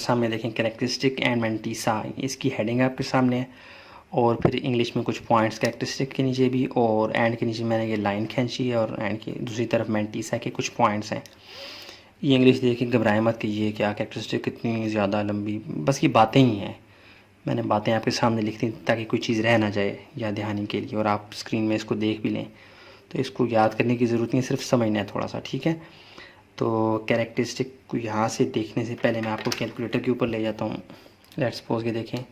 सामने देखें characteristic and mantissa, इसकी हेडिंग आपके सामने है, और फिर इंग्लिश में कुछ पॉइंट्स कैरेक्टरिस्टिक के नीचे भी, और एंड के नीचे मैंने ये लाइन खींची है, और एंड की दूसरी तरफ मेंटिसा के कुछ पॉइंट्स हैं। ये इंग्लिश देख के घबराए मत कि ये क्या कैरेक्टरिस्टिक कितनी ज़्यादा लंबी, बस ये बातें ही हैं। मैंने बातें आपके सामने लिख दी ताकि कोई चीज़ रह ना जाए याद दहानी के लिए, और आप स्क्रीन में इसको देख भी लें। तो इसको याद करने की ज़रूरत नहीं है, सिर्फ समझना है थोड़ा सा, ठीक है। तो कैरेक्टरिस्टिक को यहाँ से देखने से पहले मैं आपको कैलकुलेटर के ऊपर ले जाता हूँ। लेट्स सपोज के देखें,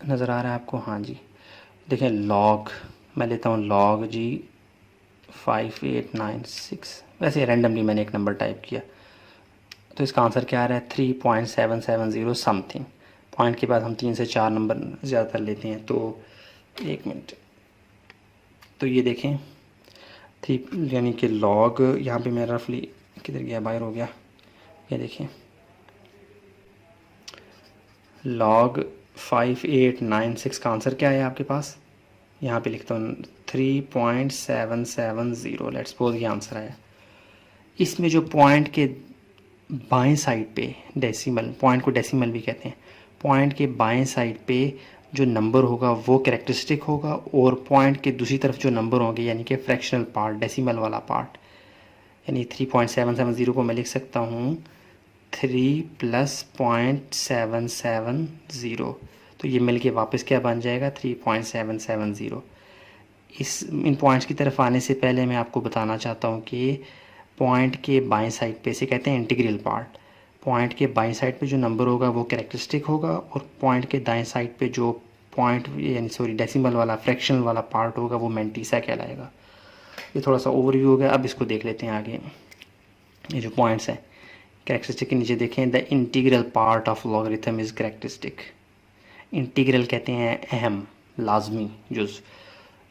नज़र आ रहा है आपको? हाँ जी, देखें लॉग, मैं लेता हूँ लॉग जी 5896, वैसे रैंडमली मैंने एक नंबर टाइप किया, तो इसका आंसर क्या आ रहा है? 3.770 समथिंग। पॉइंट के बाद हम 3 से 4 नंबर ज़्यादातर लेते हैं। तो 1 मिनट, तो ये देखें 3 यानी कि लॉग, यहाँ पे मैं रफली किधर गया, बाहर हो गया, ये देखें लॉग 5896 का आंसर क्या है आपके पास? यहाँ पे लिखता हूँ 3.770। लेट्स सपोज ये आंसर आया। इसमें जो पॉइंट के बाएं साइड पे डेसिमल, पॉइंट को डेसिमल भी कहते हैं, पॉइंट के बाएं साइड पे जो नंबर होगा वो कैरेक्टरिस्टिक होगा, और पॉइंट के दूसरी तरफ जो नंबर होंगे यानी कि फ्रैक्शनल पार्ट, डेसिमल वाला पार्ट, यानी 3.770 को मैं लिख सकता हूँ 3 + 0.770, तो ये मिल के वापस क्या बन जाएगा? 3.770। इन पॉइंट्स की तरफ आने से पहले मैं आपको बताना चाहता हूँ कि पॉइंट के बाएं साइड पे, इसे कहते हैं इंटीग्रल पार्ट, पॉइंट के बाएं साइड पे जो नंबर होगा वो कैरेक्टरिस्टिक होगा, और पॉइंट के दाएं साइड पे जो पॉइंट यानी सॉरी डेसिमल वाला फ्रैक्शनल वाला पार्ट होगा वो मेंटिसा कहलाएगा। ये थोड़ा सा ओवरव्यू हो गया, अब इसको देख लेते हैं आगे। ये जो पॉइंट्स हैं कैरेक्टरिस्टिक के नीचे देखें, the integral part of logarithm is characteristic. Integral कहते हैं अहम, लाजमी जुज़,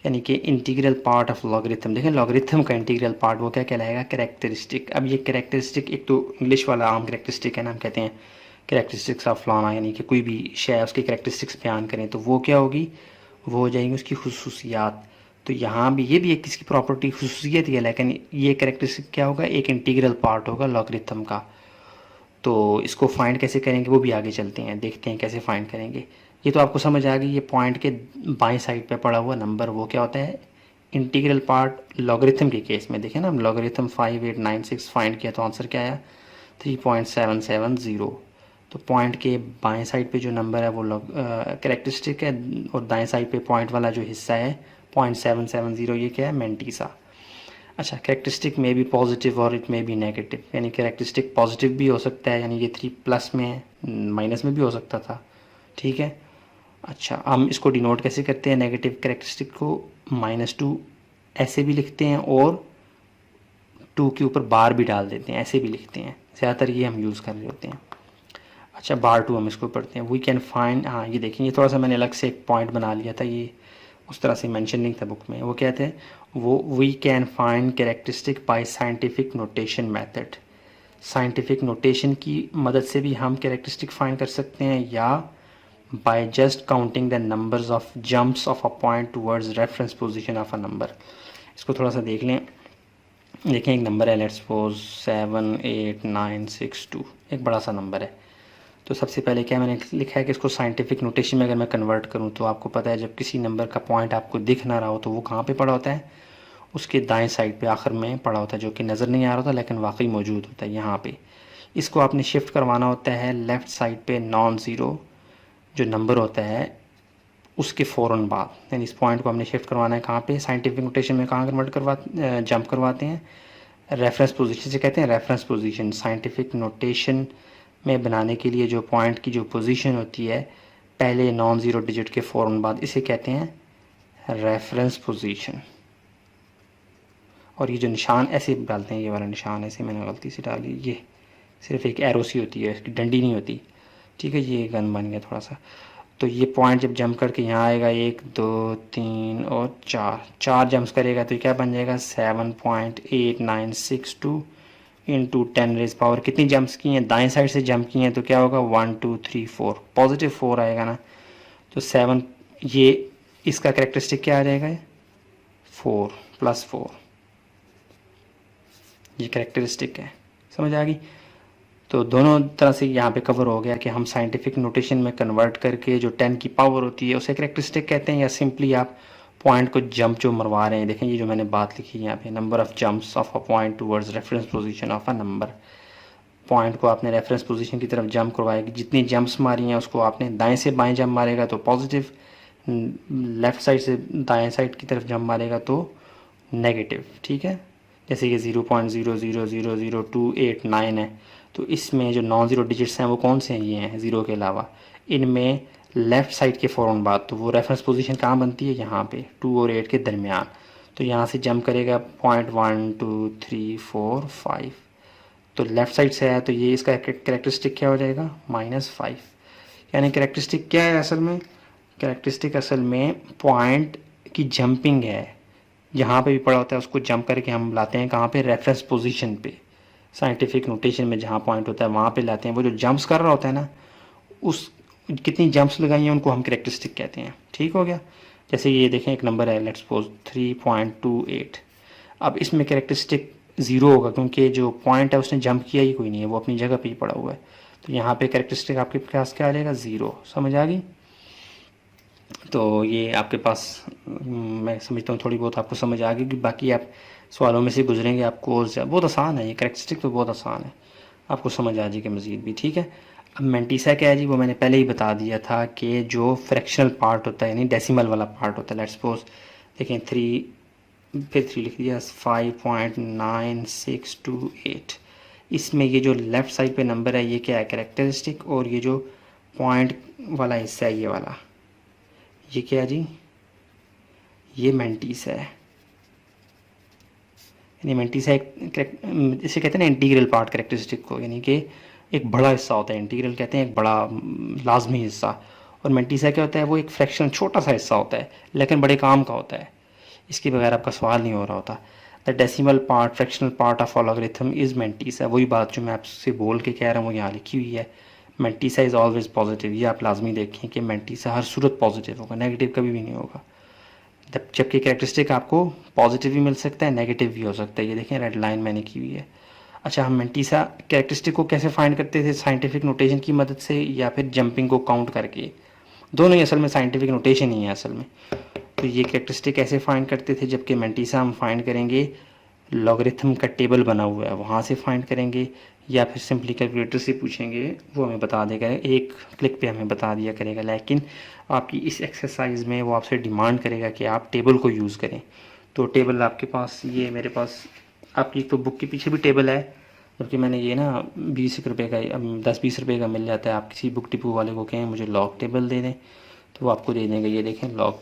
यानी कि इंटीग्रल पार्ट ऑफ लॉगरिथम। देखें लॉगरिथम का इंटीग्रल पार्ट वो क्या कहलाएगा? कैरेक्टरिस्टिक। अब ये कैरेक्टरिस्टिक एक तो इंग्लिश वाला आम कैरेक्टरिस्टिक है ना, हम कहते हैं कैरेक्टरिस्टिक्स ऑफ फलाना, यानी कि कोई भी शय उसकी कैरेक्टरिस्टिक्स बयान करें तो वो क्या होगी? वो हो जाएंगी उसकी खुसूसियात। तो यहाँ भी ये भी एक किसकी प्रॉपर्टी, खुसूसियत ही है, लेकिन ये कैरेक्टरिस्टिक क्या होगा? एक इंटीग्रल पार्ट होगा लॉगरिथम का। तो इसको फाइंड कैसे करेंगे वो भी आगे चलते हैं, देखते हैं कैसे फाइंड करेंगे। ये तो आपको समझ आ गई। ये पॉइंट के बाएं साइड पे पड़ा हुआ नंबर वो क्या होता है? Integral part. लॉगरिथम के केस में देखें ना, हम लॉगरिथम 5896 फाइंड किया तो आंसर क्या आया? 3.770। तो पॉइंट के बाएं साइड पे जो नंबर है वो कैरेक्टरिस्टिक है, और दाएं साइड पे पॉइंट वाला जो हिस्सा है 0.770, ये क्या है? मेंटिसा। अच्छा, कैरेक्टरिस्टिक में भी पॉजिटिव और इट में भी नेगेटिव, यानी कैरेक्टरिस्टिक पॉजिटिव भी हो सकता है, यानी ये 3 प्लस में है, माइनस में भी हो सकता था, ठीक है। अच्छा, हम इसको डिनोट कैसे करते हैं? नेगेटिव कैरेक्टरिस्टिक को -2 ऐसे भी लिखते हैं, और 2 के ऊपर बार भी डाल देते हैं, ऐसे भी लिखते हैं, ज़्यादातर ये हम यूज़ कर रहे होते हैं। अच्छा, बार 2 हम इसको पढ़ते हैं। वी कैन फाइंड, हाँ ये देखें, ये थोड़ा सा मैंने अलग से एक पॉइंट बना लिया था, ये उस तरह से मेंशन नहीं था बुक में। वो कहते हैं वो we can find characteristic by scientific notation method. Scientific notation की मदद से भी हम कैरेक्टरिस्टिक फाइंड कर सकते हैं, या by just counting the numbers of jumps of a point towards reference position of a number. इसको थोड़ा सा देख लें। देखें एक नंबर है, लेट्स सपोज 78962, एक बड़ा सा नंबर है। तो सबसे पहले क्या मैंने लिखा है कि इसको साइंटिफिक नोटेशन में अगर मैं कन्वर्ट करूं, तो आपको पता है जब किसी नंबर का पॉइंट आपको दिख ना रहा हो तो वो कहाँ पे पड़ा होता है? उसके दाएं साइड पे आखिर में पड़ा होता है, जो कि नज़र नहीं आ रहा होता लेकिन वाकई मौजूद होता है यहाँ पे। इसको आपने शिफ्ट करवाना होता है लेफ़्ट साइड पे नॉन ज़ीरो जो नंबर होता है उसके फ़ौरन बाद, यानी इस पॉइंट को हमने शिफ्ट करवाना है कहाँ पे? साइंटिफिक नोटेशन में कहाँ जंप करवाते हैं? रेफरेंस पोजीशन से कहते हैं, रेफरेंस पोजीशन। साइंटिफिक नोटेशन में बनाने के लिए जो पॉइंट की जो पोजीशन होती है पहले नॉन ज़ीरो डिजिट के फ़ौरन बाद, इसे कहते हैं रेफरेंस पोजीशन। और ये जो निशान ऐसे डालते हैं, ये वाला निशान ऐसे मैंने गलती से डाली, ये सिर्फ एक एरो सी होती है, इसकी डंडी नहीं होती, ठीक है। ये गन बन गया थोड़ा सा। तो ये पॉइंट जब जंप करके यहाँ आएगा 1 2 3 और 4 जंप्स करेगा, तो क्या बन जाएगा? 7.8962 इंटू 10⁻⁴। कितनी जंप्स की हैं? दाएं साइड से जंप की हैं, तो क्या होगा? 1 2 3 4, पॉजिटिव 4 आएगा ना। तो 7, ये इसका कैरेक्टरिस्टिक क्या आ जाएगा? 4 +4, ये कैरेक्टरिस्टिक है, समझ आ गई। तो दोनों तरह से यहाँ पे कवर हो गया कि हम साइंटिफिक नोटेशन में कन्वर्ट करके जो 10 की पावर होती है उसे करेक्टरिस्टिक कहते हैं, या सिंपली आप पॉइंट को जंप जो मरवा रहे हैं, देखें ये जो मैंने बात लिखी है यहाँ पे, number of jumps of a point towards reference position of a number. Point को आपने रेफरेंस पोजीशन की तरफ जंप करवाएगी, जितनी जंप्स मारी हैं उसको आपने दाएं से बाएं जंप मारेगा तो पॉजिटिव, लेफ़्ट साइड से दाएं साइड की तरफ जंप मारेगा तो नेगेटिव। ठीक है, जैसे कि 0.00000289 है, तो इसमें जो नॉन ज़ीरो डिजिट्स हैं वो कौन से हैं, ये हैं ज़ीरो के अलावा। इनमें लेफ़्ट साइड के फ़ौरन बाद तो वो रेफरेंस पोजीशन कहाँ बनती है, यहाँ पे 2 और 8 के दरमियान। तो यहाँ से जंप करेगा 0.1 2 3 4 5, तो लेफ़्ट साइड से आया तो ये इसका करेक्टरिस्टिक क्या हो जाएगा, -5। यानी करेक्टरिस्टिक क्या है असल में, करेक्टरिस्टिक असल में पॉइंट की जंपिंग है, जहाँ पे भी पड़ा होता है उसको जंप करके हम लाते हैं कहाँ पे, रेफरेंस पोजीशन पे। साइंटिफिक नोटेशन में जहाँ पॉइंट होता है वहाँ पे लाते हैं। वो जो जंप्स कर रहा होता है ना, उस कितनी जंप्स लगाई हैं उनको हम करेक्टरिस्टिक कहते हैं। ठीक हो गया। जैसे ये देखें एक नंबर है, लेट्स सपोज 3.28। अब इसमें करेक्टरिस्टिक ज़ीरो होगा क्योंकि जो पॉइंट है उसने जंप किया ही कोई नहीं है, वो अपनी जगह पे ही पड़ा हुआ है। तो यहाँ पे करेक्टरिस्टिक आपके पास क्या आ जाएगा, ज़ीरो। समझ आ गई। तो ये आपके पास मैं समझता हूँ थोड़ी बहुत आपको समझ आ गई कि बाकी आप सवालों में से गुजरेंगे, आपको बहुत आसान है ये करेक्टरिस्टिक, तो बहुत आसान है, आपको समझ आ जाएगी मज़ीद भी। ठीक है। अब मेंटीसा क्या है जी, वो मैंने पहले ही बता दिया था कि जो फ्रैक्शनल पार्ट होता है यानी डेसिमल वाला पार्ट होता है। लेट्स सपोज देखें 3, फिर 3 लिख दिया, 5.9628। इसमें ये जो लेफ़्ट साइड पे नंबर है ये क्या है, करेक्टरिस्टिक, और ये जो पॉइंट वाला हिस्सा है ये वाला, ये क्या है जी, ये मेंटीसा है। यानी मेंटीसा एक इसे कहते हैं ना इंटीग्रल पार्ट करेक्टरिस्टिक को, यानी कि एक बड़ा हिस्सा होता है, इंटीग्रल कहते हैं एक बड़ा लाजमी हिस्सा। और मेंटीसा क्या होता है, वो एक फ्रैक्शन छोटा सा हिस्सा होता है लेकिन बड़े काम का होता है, इसके बगैर आपका सवाल नहीं हो रहा होता। The decimal part fractional part of logarithm is mantissa. वही बात जो मैं आपसे बोल के कह रहा हूँ वो यहाँ लिखी हुई है, मेंटीसा इज़ ऑलवेज पॉजिटिव। ये आप लाजमी देखें कि मेंटीसा हर सूरत पॉजिटिव होगा, नेगेटिव कभी भी नहीं होगा। जबकि कैरेक्टरिस्टिक आपको पॉजिटिव भी मिल सकता है, नेगेटिव भी हो सकता है। ये देखें रेड लाइन मैंने की हुई है। अच्छा, हम मेंटीसा कैरेक्टरिस्टिक को कैसे फाइंड करते थे, साइंटिफिक नोटेशन की मदद से या फिर जंपिंग को काउंट करके? दोनों ही असल में साइंटिफिक नोटेशन ही है असल में। तो ये कैरेक्टरिस्टिक कैसे फाइंड करते थे, जबकि मेंटीसा हम फाइंड करेंगे लॉगरिथम का टेबल बना हुआ है वहाँ से फाइंड करेंगे, या फिर सिंपली कैलकुलेटर से पूछेंगे, वो हमें बता देगा, एक क्लिक पे हमें बता दिया करेगा। लेकिन आपकी इस एक्सरसाइज में वो आपसे डिमांड करेगा कि आप टेबल को यूज़ करें। तो टेबल आपके पास, ये मेरे पास आपकी तो बुक के पीछे भी टेबल है, जबकि मैंने ये ना 20 रुपये का 10-20 रुपये का मिल जाता है। आप किसी बुक डिपो वाले को कहें मुझे लॉग टेबल दे दें तो वो आपको दे देंगे। ये देखें लॉग,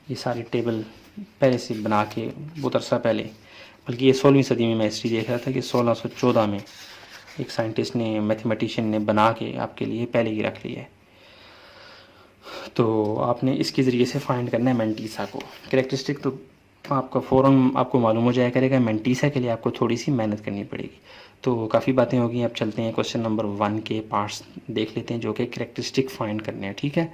ये सारे टेबल पहले से बना के बहुत अरसा पहले, बल्कि ये 16वीं सदी में मैं हिस्ट्री देख रहा था कि 1614 में एक साइंटिस्ट ने, मैथमेटिशियन ने बना के आपके लिए पहले ही रख लिया है। तो आपने इसके ज़रिए से फाइंड करना है मेंटीसा को। कैरेक्टरिस्टिक तो आपका फ़ौरन आपको मालूम हो जाया करेगा, मेंटीसा के लिए आपको थोड़ी सी मेहनत करनी पड़ेगी। तो काफ़ी बातें होगी, अब चलते हैं क्वेश्चन नंबर 1 के पार्ट्स देख लेते हैं जो कि कैरेक्टरिस्टिक फाइंड करने हैं। ठीक है।